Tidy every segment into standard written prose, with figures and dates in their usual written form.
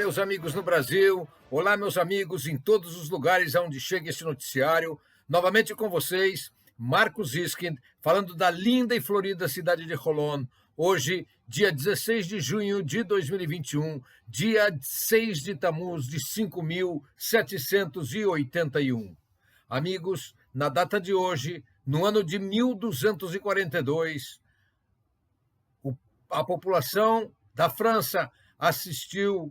meus amigos no Brasil. Olá, meus amigos em todos os lugares onde chega esse noticiário. Novamente com vocês, Marcos Iskind, falando da linda e florida cidade de Holon. Hoje, dia 16 de junho de 2021, dia 6 de Tammuz de 5.781. Amigos, na data de hoje, no ano de 1242, a população da França assistiu,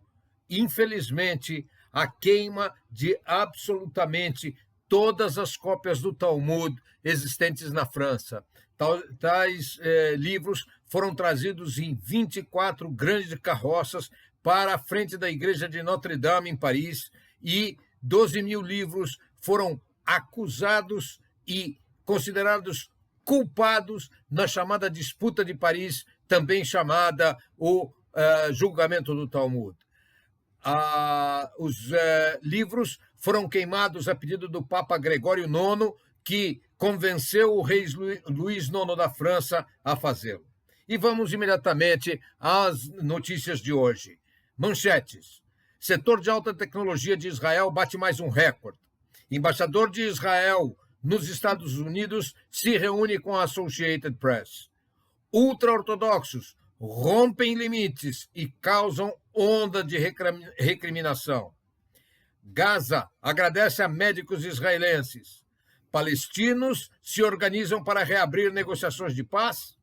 infelizmente, à queima de absolutamente todas as cópias do Talmud existentes na França. Tais livros foram trazidos em 24 grandes carroças para a frente da igreja de Notre-Dame, em Paris, e 12 mil livros foram acusados e considerados culpados na chamada disputa de Paris, também chamada o julgamento do Talmud. Os livros foram queimados a pedido do Papa Gregório IX, que convenceu o rei Luís IX da França a fazê-lo. E vamos imediatamente às notícias de hoje. Manchetes. Setor de alta tecnologia de Israel bate mais um recorde. Embaixador de Israel nos Estados Unidos se reúne com a Associated Press. Ultra-ortodoxos rompem limites e causam onda de recriminação. Gaza agradece a médicos israelenses. Palestinos se organizam para reabrir negociações de paz.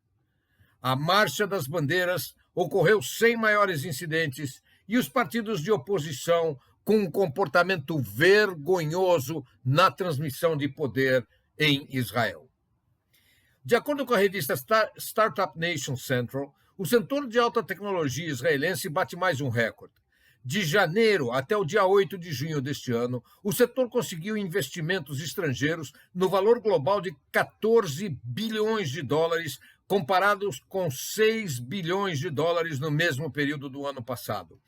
A Marcha das Bandeiras ocorreu sem maiores incidentes e os partidos de oposição com um comportamento vergonhoso na transmissão de poder em Israel. De acordo com a revista Startup Nation Central, o setor de alta tecnologia israelense bate mais um recorde. De janeiro até o dia 8 de junho deste ano, o setor conseguiu investimentos estrangeiros no valor global de 14 bilhões de dólares, comparados com 6 bilhões de dólares no mesmo período do ano passado.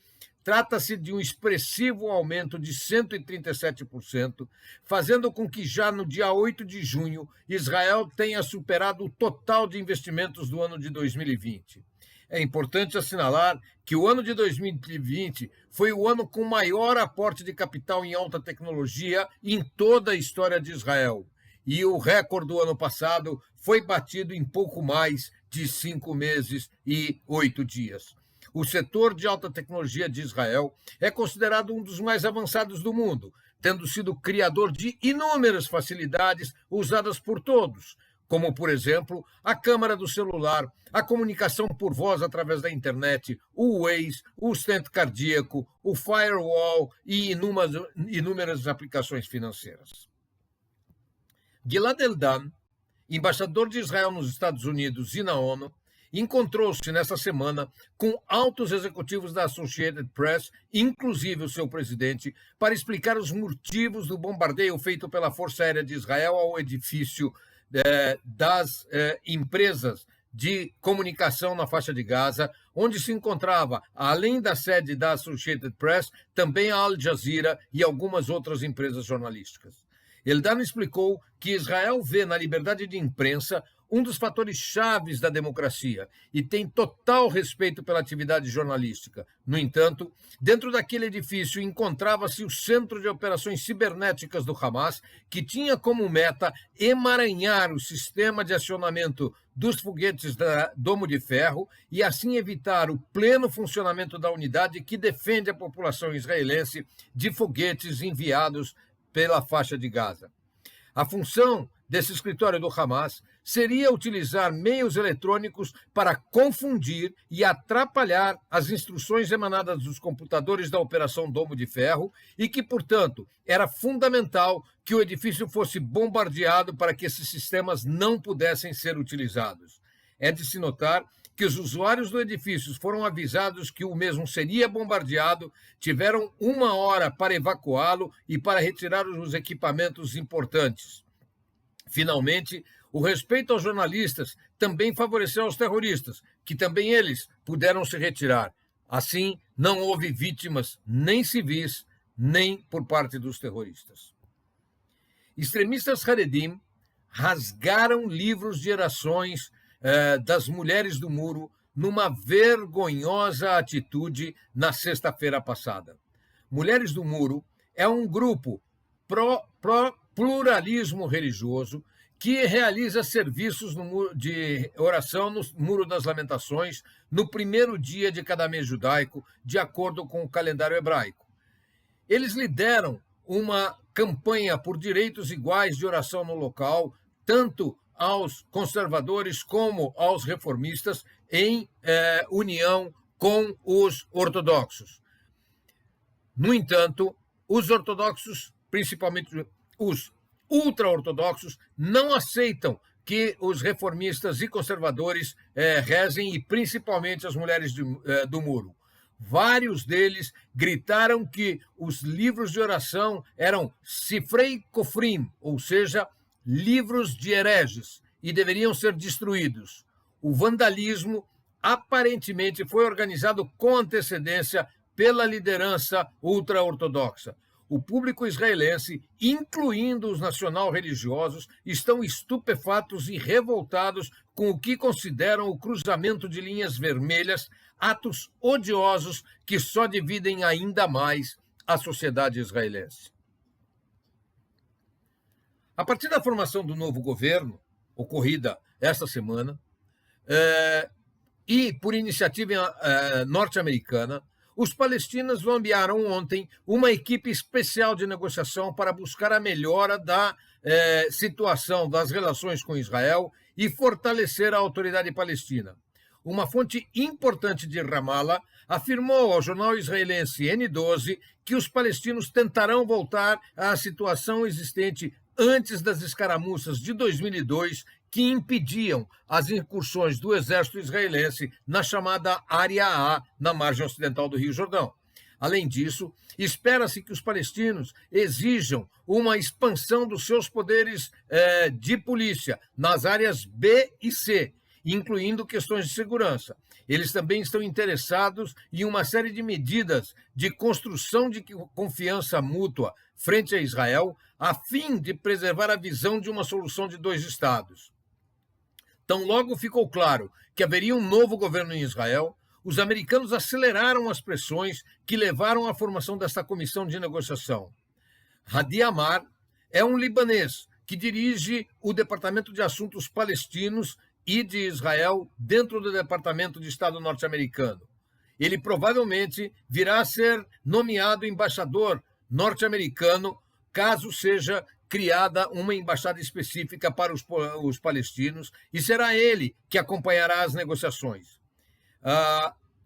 Trata-se de um expressivo aumento de 137%, fazendo com que já no dia 8 de junho, Israel tenha superado o total de investimentos do ano de 2020. É importante assinalar que o ano de 2020 foi o ano com maior aporte de capital em alta tecnologia em toda a história de Israel. E o recorde do ano passado foi batido em pouco mais de 5 meses e 8 dias. O setor de alta tecnologia de Israel é considerado um dos mais avançados do mundo, tendo sido criador de inúmeras facilidades usadas por todos, como, por exemplo, a câmera do celular, a comunicação por voz através da internet, o Waze, o stent cardíaco, o firewall e inúmeras aplicações financeiras. Gilad Erdan, embaixador de Israel nos Estados Unidos e na ONU, encontrou-se nesta semana com altos executivos da Associated Press, inclusive o seu presidente, para explicar os motivos do bombardeio feito pela Força Aérea de Israel ao edifício das empresas de comunicação na faixa de Gaza, onde se encontrava, além da sede da Associated Press, também a Al Jazeera e algumas outras empresas jornalísticas. Erdan explicou que Israel vê na liberdade de imprensa um dos fatores chaves da democracia e tem total respeito pela atividade jornalística. No entanto, dentro daquele edifício encontrava-se o Centro de Operações Cibernéticas do Hamas, que tinha como meta emaranhar o sistema de acionamento dos foguetes da Domo de Ferro e assim evitar o pleno funcionamento da unidade que defende a população israelense de foguetes enviados pela faixa de Gaza. A função desse escritório do Hamas seria utilizar meios eletrônicos para confundir e atrapalhar as instruções emanadas dos computadores da Operação Domo de Ferro e que, portanto, era fundamental que o edifício fosse bombardeado para que esses sistemas não pudessem ser utilizados. É de se notar que os usuários do edifício foram avisados que o mesmo seria bombardeado, tiveram 1 hora para evacuá-lo e para retirar os equipamentos importantes. Finalmente, o respeito aos jornalistas também favoreceu aos terroristas, que também eles puderam se retirar. Assim, não houve vítimas nem civis, nem por parte dos terroristas. Extremistas Haredim rasgaram livros de orações das mulheres do muro numa vergonhosa atitude na sexta-feira passada. Mulheres do Muro é um grupo pró-pluralismo religioso que realiza serviços de oração no Muro das Lamentações no primeiro dia de cada mês judaico, de acordo com o calendário hebraico. Eles lideram uma campanha por direitos iguais de oração no local, tanto aos conservadores como aos reformistas, em união com os ortodoxos. No entanto, os ortodoxos, principalmente os ultra-ortodoxos, não aceitam que os reformistas e conservadores rezem, e principalmente as mulheres do Muro. Vários deles gritaram que os livros de oração eram sifrei kofrim, ou seja, livros de hereges, e deveriam ser destruídos. O vandalismo aparentemente foi organizado com antecedência pela liderança ultra-ortodoxa. O público israelense, incluindo os nacional-religiosos, estão estupefatos e revoltados com o que consideram o cruzamento de linhas vermelhas, atos odiosos que só dividem ainda mais a sociedade israelense. A partir da formação do novo governo, ocorrida esta semana, e por iniciativa norte-americana, os palestinos enviaram ontem uma equipe especial de negociação para buscar a melhora da situação das relações com Israel e fortalecer a autoridade palestina. Uma fonte importante de Ramallah afirmou ao jornal israelense N12 que os palestinos tentarão voltar à situação existente antes das escaramuças de 2002, que impediam as incursões do exército israelense na chamada Área A, na margem ocidental do Rio Jordão. Além disso, espera-se que os palestinos exijam uma expansão dos seus poderes de polícia nas áreas B e C, incluindo questões de segurança. Eles também estão interessados em uma série de medidas de construção de confiança mútua frente a Israel, a fim de preservar a visão de uma solução de dois estados. Tão logo ficou claro que haveria um novo governo em Israel, os americanos aceleraram as pressões que levaram à formação desta comissão de negociação. Hadi Amar é um libanês que dirige o Departamento de Assuntos Palestinos e de Israel dentro do Departamento de Estado norte-americano. Ele provavelmente virá a ser nomeado embaixador norte-americano caso seja criada uma embaixada específica para os palestinos, e será ele que acompanhará as negociações.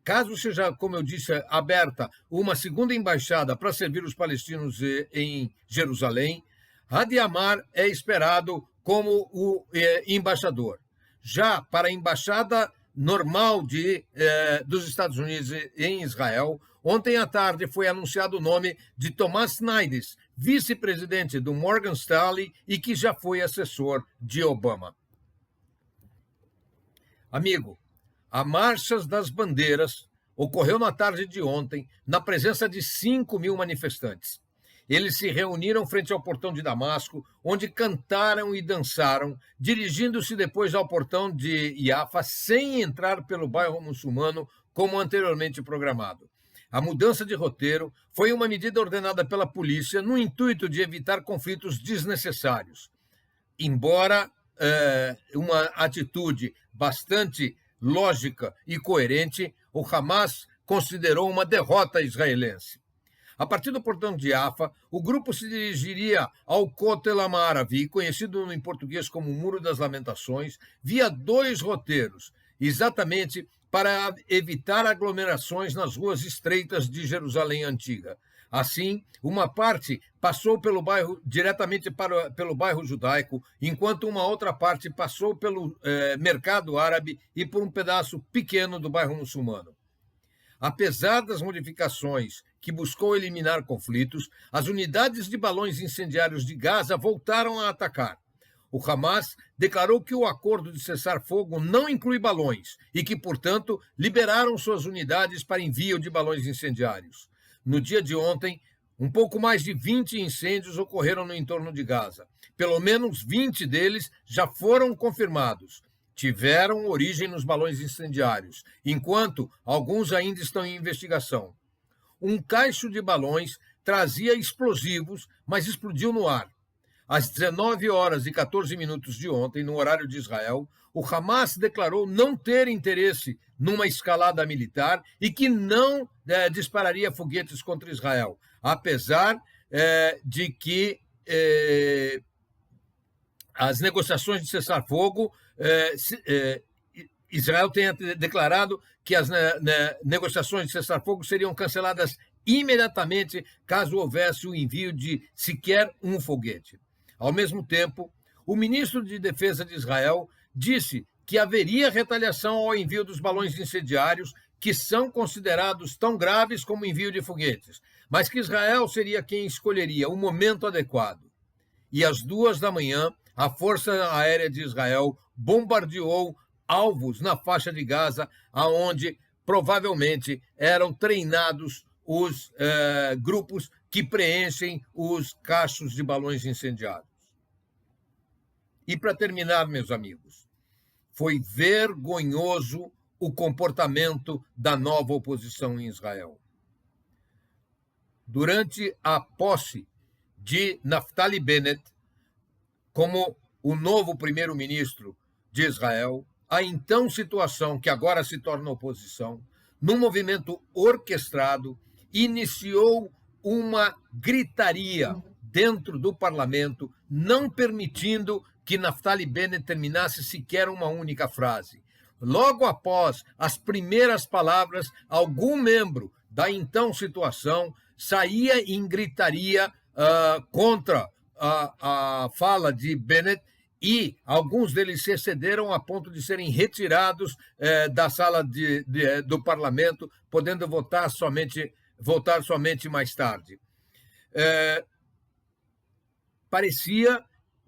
Caso seja, como eu disse, aberta uma segunda embaixada para servir os palestinos em Jerusalém, Hadi Amar é esperado como o embaixador. Já para a embaixada normal dos Estados Unidos em Israel, ontem à tarde foi anunciado o nome de Tomás Naides, vice-presidente do Morgan Stanley e que já foi assessor de Obama. Amigo, a Marcha das Bandeiras ocorreu na tarde de ontem, na presença de 5.000 manifestantes. Eles se reuniram frente ao portão de Damasco, onde cantaram e dançaram, dirigindo-se depois ao portão de Yafa, sem entrar pelo bairro muçulmano, como anteriormente programado. A mudança de roteiro foi uma medida ordenada pela polícia no intuito de evitar conflitos desnecessários. Embora uma atitude bastante lógica e coerente, o Hamas considerou uma derrota israelense. A partir do portão de Yafa, o grupo se dirigiria ao Kotel Amaravi, conhecido em português como Muro das Lamentações, via 2 roteiros, exatamente para evitar aglomerações nas ruas estreitas de Jerusalém Antiga. Assim, uma parte passou diretamente pelo bairro judaico, enquanto uma outra parte passou pelo mercado árabe e por um pedaço pequeno do bairro muçulmano. Apesar das modificações que buscou eliminar conflitos, as unidades de balões incendiários de Gaza voltaram a atacar. O Hamas declarou que o acordo de cessar-fogo não inclui balões e que, portanto, liberaram suas unidades para envio de balões incendiários. No dia de ontem, um pouco mais de 20 incêndios ocorreram no entorno de Gaza. Pelo menos 20 deles já foram confirmados. tiveram origem nos balões incendiários, enquanto alguns ainda estão em investigação. Um caixo de balões trazia explosivos, mas explodiu no ar. Às 19 horas e 14 minutos de ontem, no horário de Israel, o Hamas declarou não ter interesse numa escalada militar e que não dispararia foguetes contra Israel, apesar de que as negociações de cessar-fogo, Israel tenha declarado que as negociações de cessar-fogo seriam canceladas imediatamente caso houvesse o envio de sequer um foguete. Ao mesmo tempo, o ministro de Defesa de Israel disse que haveria retaliação ao envio dos balões incendiários, que são considerados tão graves como o envio de foguetes, mas que Israel seria quem escolheria o momento adequado. E às 2h, a Força Aérea de Israel bombardeou alvos na faixa de Gaza, aonde provavelmente eram treinados os grupos que preenchem os cachos de balões incendiados. E para terminar, meus amigos, foi vergonhoso o comportamento da nova oposição em Israel. Durante a posse de Naftali Bennett como o novo primeiro-ministro de Israel, a então situação que agora se torna oposição, num movimento orquestrado, iniciou uma gritaria dentro do parlamento, não permitindo que Naftali Bennett terminasse sequer uma única frase. Logo após as primeiras palavras, algum membro da então situação saía em gritaria contra a fala de Bennett, e alguns deles se excederam a ponto de serem retirados da sala do parlamento, podendo votar somente mais tarde.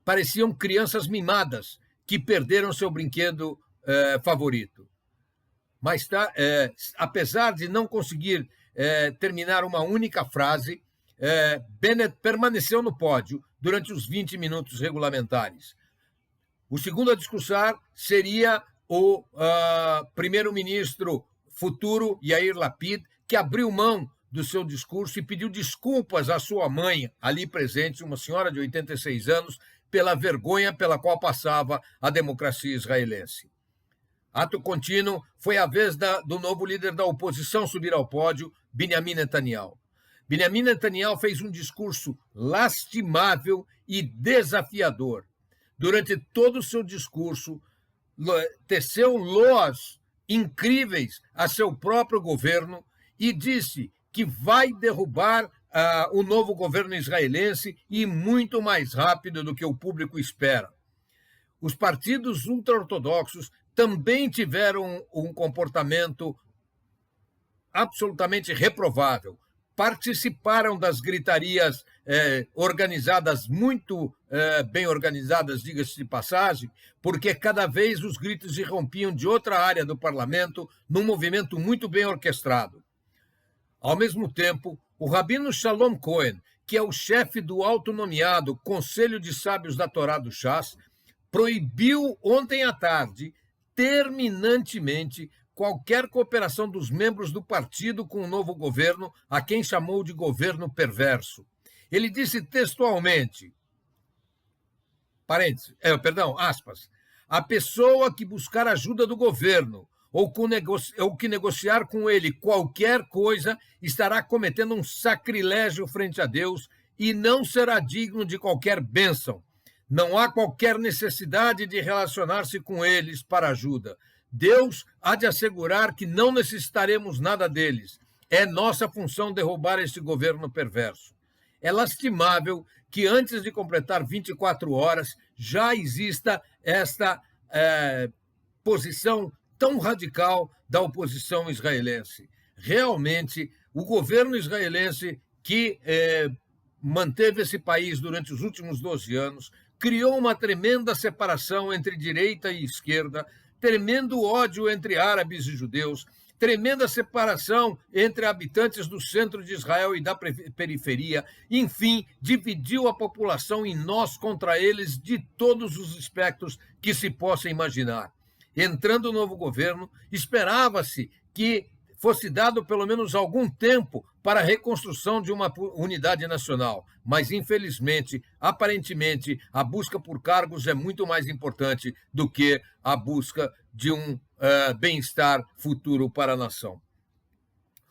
Pareciam crianças mimadas que perderam seu brinquedo favorito. Mas apesar de não conseguir terminar uma única frase, Bennett permaneceu no pódio durante os 20 minutos regulamentares. O segundo a discursar seria o primeiro-ministro futuro, Yair Lapid, que abriu mão do seu discurso e pediu desculpas à sua mãe, ali presente, uma senhora de 86 anos, pela vergonha pela qual passava a democracia israelense. Ato contínuo, foi a vez do novo líder da oposição subir ao pódio, Benjamin Netanyahu. Benjamin Netanyahu fez um discurso lastimável e desafiador. Durante todo o seu discurso, teceu loas incríveis a seu próprio governo e disse que vai derrubar o novo governo israelense e muito mais rápido do que o público espera. Os partidos ultra-ortodoxos também tiveram um comportamento absolutamente reprovável. Participaram das gritarias organizadas, muito bem organizadas, diga-se de passagem, porque cada vez os gritos irrompiam de outra área do parlamento, num movimento muito bem orquestrado. Ao mesmo tempo, o rabino Shalom Cohen, que é o chefe do autonomeado Conselho de Sábios da Torá do Shas, proibiu ontem à tarde, terminantemente, qualquer cooperação dos membros do partido com o novo governo, a quem chamou de governo perverso. Ele disse textualmente, aspas, a pessoa que buscar ajuda do governo ou que negociar com ele qualquer coisa estará cometendo um sacrilégio frente a Deus e não será digno de qualquer bênção. Não há qualquer necessidade de relacionar-se com eles para ajuda. Deus há de assegurar que não necessitaremos nada deles. É nossa função derrubar esse governo perverso. É lastimável que antes de completar 24 horas já exista esta posição tão radical da oposição israelense. Realmente, o governo israelense que manteve esse país durante os últimos 12 anos, criou uma tremenda separação entre direita e esquerda, tremendo ódio entre árabes e judeus, tremenda separação entre habitantes do centro de Israel e da periferia, enfim, dividiu a população em nós contra eles de todos os espectros que se possa imaginar. entrando o novo governo, esperava-se que fosse dado pelo menos algum tempo para a reconstrução de uma unidade nacional. Mas, infelizmente, aparentemente, a busca por cargos é muito mais importante do que a busca de um bem-estar futuro para a nação.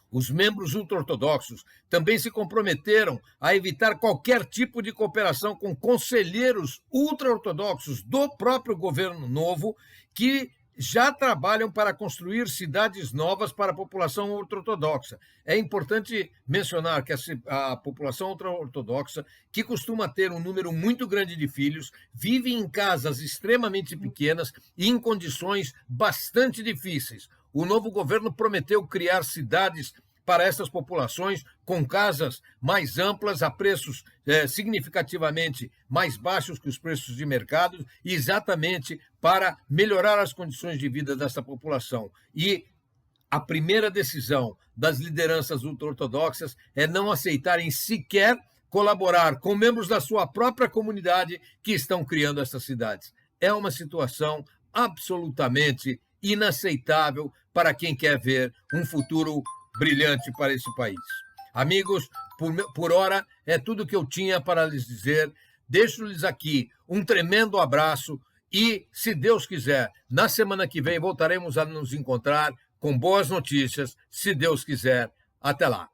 Os membros ultra-ortodoxos também se comprometeram a evitar qualquer tipo de cooperação com conselheiros ultra-ortodoxos do próprio governo novo, que já trabalham para construir cidades novas para a população ultra-ortodoxa. É importante mencionar que a população ultra-ortodoxa, que costuma ter um número muito grande de filhos, vive em casas extremamente pequenas e em condições bastante difíceis. O novo governo prometeu criar cidades para essas populações com casas mais amplas, a preços significativamente mais baixos que os preços de mercado, exatamente para melhorar as condições de vida dessa população. E a primeira decisão das lideranças ultra-ortodoxas é não aceitarem sequer colaborar com membros da sua própria comunidade que estão criando essas cidades. É uma situação absolutamente inaceitável para quem quer ver um futuro brilhante para esse país. Amigos, por hora é tudo que eu tinha para lhes dizer. Deixo-lhes aqui um tremendo abraço e, se Deus quiser, na semana que vem voltaremos a nos encontrar com boas notícias, se Deus quiser. Até lá.